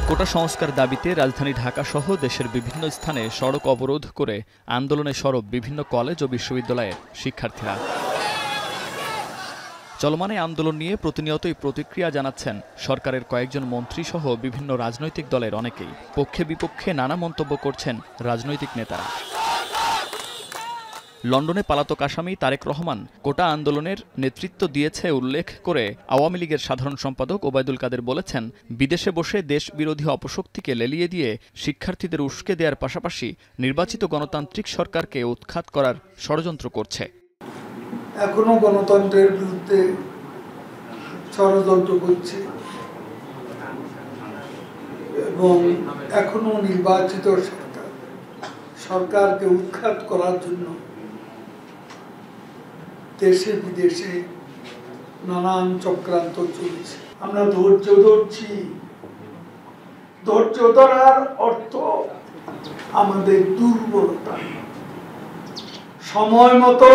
কোটা সংস্কার দাবিতে রাজধানী ঢাকা সহ দেশের বিভিন্ন স্থানে সড়ক অবরোধ করে আন্দোলনে সরব বিভিন্ন কলেজ ও বিশ্ববিদ্যালয়ের শিক্ষার্থীরা। চলমান এই আন্দোলন নিয়ে প্রতিনিয়তই প্রতিক্রিয়া জানাচ্ছেন সরকারের কয়েকজন মন্ত্রী সহ বিভিন্ন রাজনৈতিক দলের অনেকেই। পক্ষে বিপক্ষে নানা মন্তব্য করছেন রাজনৈতিক নেতারা। লন্ডনে পলাতক আসামি তারেক রহমান কোটা আন্দোলনের নেতৃত্ব দিয়েছে উল্লেখ করে আওয়ামী লীগের সাধারণ সম্পাদক ওবায়দুল কাদের বলেছেন, বিদেশে বসে দেশ বিরোধী অপশক্তিকে লেলিয়ে দিয়ে শিক্ষার্থীদের উস্কে দেওয়ার পাশাপাশি নির্বাচিত গণতান্ত্রিক সরকারকে উৎখাত করার ষড়যন্ত্র করছে। এখনো গণতন্ত্রের বিরুদ্ধে ষড়যন্ত্র করছে এবং এখনো নির্বাচিত সরকারকে উৎখাত করার জন্য দেশে বিদেশে নানান চক্রান্ত চলছে। আমরা ধৈর্য ধরছি। ধৈর্য ধরার অর্থ আমাদের দুর্বলতা, সময় মতো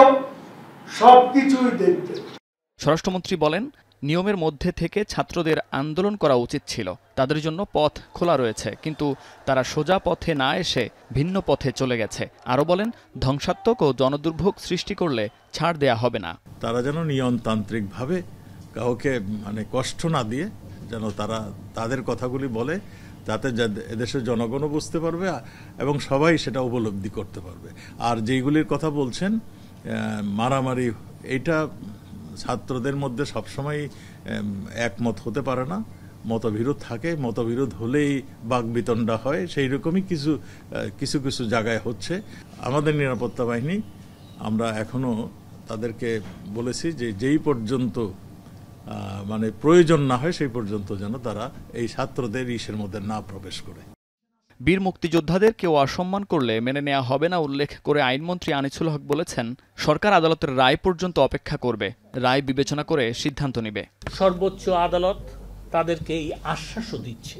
সবকিছুই দেখতে। স্বরাষ্ট্রমন্ত্রী বলেন, নিয়মের মধ্যে থেকে ছাত্রদের আন্দোলন করা উচিত ছিল। তাদের জন্য পথ খোলা রয়েছে, কিন্তু তারা সোজা পথে না এসে ভিন্ন পথে চলে গেছে। আরও বলেন, ধ্বংসাত্মক ও জনদুর্ভোগ সৃষ্টি করলে ছাড় দেয়া হবে না। তারা যেন নিয়মতান্ত্রিকভাবে কাউকে কষ্ট না দিয়ে যেন তারা তাদের কথাগুলি বলে, যাতে এদেশের জনগণও বুঝতে পারবে এবং সবাই সেটা উপলব্ধি করতে পারবে। আর যেইগুলির কথা বলছেন মারামারি, এটা ছাত্রদের মধ্যে সবসময় একমত হতে পারে না, মতবিরোধ থাকে। মতবিরোধ হলেই বাকবিতণ্ডা হয়। সেই রকমই কিছু কিছু জায়গায় হচ্ছে। আমাদের নিরাপত্তা বাহিনী, আমরা এখনো তাদেরকে বলেছি যে যেই পর্যন্ত প্রয়োজন না হয় সেই পর্যন্ত যেন তারা এই ছাত্রদের ইসের মধ্যে না প্রবেশ করে। বীর মুক্তিযোদ্ধাদের কেউ অসম্মান করলে মেনে নেওয়া হবে না উল্লেখ করে আইনমন্ত্রী আনিসুল হক বলেছেন, সরকার আদালতের রায় পর্যন্ত অপেক্ষা করবে, রায় বিবেচনা করে সিদ্ধান্ত নেবে। সর্বোচ্চ আদালত তাদেরকে এই আশ্বাসও দিচ্ছে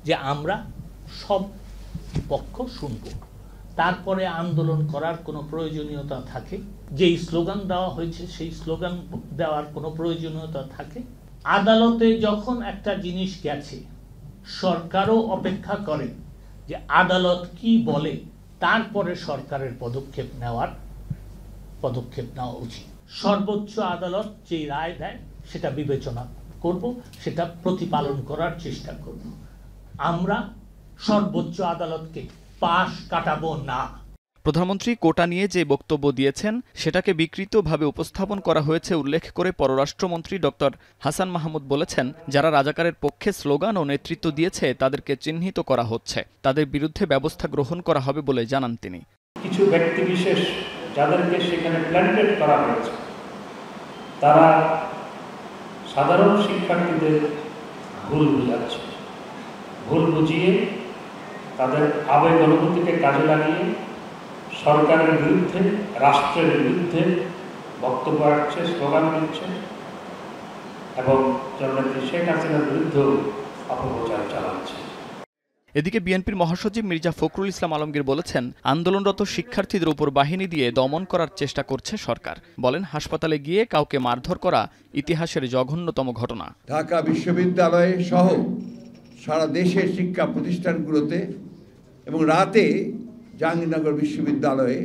যে আমরা সব পক্ষ শুনব, তারপরে আন্দোলন করার কোনো প্রয়োজনীয়তা থাকে, যেই স্লোগান দেওয়া হয়েছে সেই স্লোগান দেওয়ার কোনো প্রয়োজনীয়তা থাকে। আদালতে যখন একটা জিনিস গেছে, সরকারও অপেক্ষা করে যে আদালত কি বলে, তারপরে সরকারের পদক্ষেপ নেওয়া উচিত। সর্বোচ্চ আদালত যে রায় দেয় সেটা বিবেচনা করব, সেটা প্রতিপালন করার চেষ্টা করব। আমরা সর্বোচ্চ আদালতকে পাশ কাটাবো না। প্রধানমন্ত্রী কোটা নিয়ে যে বক্তব্য দিয়েছেন সেটাকে বিকৃতভাবে উপস্থাপন করা হয়েছে উল্লেখ করে পররাষ্ট্রমন্ত্রী ডক্টর হাসান মাহমুদ বলেছেন, যারা রাজাকারের পক্ষে স্লোগান ও নেতৃত্ব দিয়েছে তাদেরকে চিহ্নিত করা হচ্ছে, তাদের বিরুদ্ধে ব্যবস্থা গ্রহণ করা হবে বলে জানান তিনি। কিছু ব্যক্তি বিশেষ যাদেরকে সেখানে প্ল্যান্টেড করা হয়েছে, তারা সাধারণ শিক্ষার্থীদের ভুল বুঝাচ্ছে। ভুল বুঝিয়ে তাদের আবেগ অনুভূতিকে কাজে লাগিয়ে সরকারের বিরুদ্ধে, রাষ্ট্রের বিরুদ্ধে বক্তব্য রাখছে, স্লোগান দিচ্ছে এবং জননেত্রী শেখ হাসিনার বিরুদ্ধেও অপপ্রচার চালাচ্ছে। এদিকে বিএনপির মহাসচিব মির্জা ফখরুল ইসলাম আলমগীর বলেছেন, আন্দোলনরত শিক্ষার্থীদের উপর বাহিনী দিয়ে দমন করার চেষ্টা করছে সরকার। বলেন, হাসপাতালে গিয়ে কাউকে মারধর করা ইতিহাসের জঘন্যতম ঘটনা। ঢাকা বিশ্ববিদ্যালয় সহ সারা দেশের শিক্ষা প্রতিষ্ঠানগুলোতে এবং রাতে জাহাঙ্গীরনগর বিশ্ববিদ্যালয়ে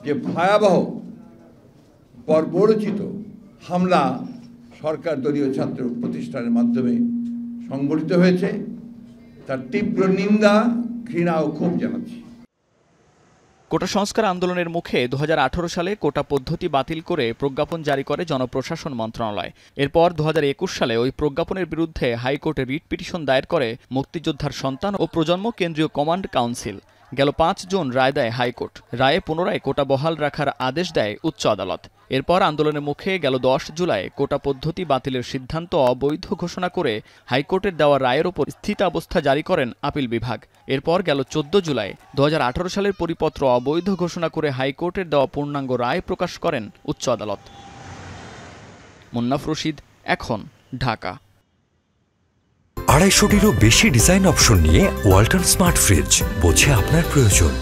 যে ভয়াবহ বর্বরোচিত হামলা সরকার দলীয় ছাত্র প্রতিষ্ঠানের মাধ্যমে সংগঠিত হয়েছে, তার তীব্র নিন্দা, ঘৃণা ও ক্ষোভ জানাচ্ছি। কোটা সংস্কার আন্দোলনের মুখে 2018 সালে কোটা পদ্ধতি বাতিল করে প্রজ্ঞাপন জারি করে জনপ্রশাসন মন্ত্রণালয়। এরপর 2021 সালে ওই প্রজ্ঞাপনের বিরুদ্ধে হাইকোর্টে রিট পিটিশন দায়ের করে মুক্তিযোদ্ধার সন্তান ও প্রজন্ম কেন্দ্রীয় কমান্ড কাউন্সিল। গেল 5 জুন রায় দেয় হাইকোর্ট। রায়ে পুনরায় কোটা বহাল রাখার আদেশ দেয় উচ্চ আদালত। এরপর আন্দোলনের মুখে গেল 10 জুলাই কোটা পদ্ধতি বাতিলের সিদ্ধান্ত অবৈধ ঘোষণা করে হাইকোর্টের দেওয়া রায়ের ওপর স্থিতাবস্থা জারি করেন আপিল বিভাগ। এরপর গেল 14 জুলাই 2018 সালের পরিপত্র অবৈধ ঘোষণা করে হাইকোর্টের দেওয়া পূর্ণাঙ্গ রায় প্রকাশ করেন উচ্চ আদালত। মুন্নাফ রশিদ, এখন, ঢাকা। 250টিরও বেশি ডিজাইন অপশন নিয়ে ওয়ালটন স্মার্ট ফ্রিজ, বোঝে আপনার প্রয়োজন।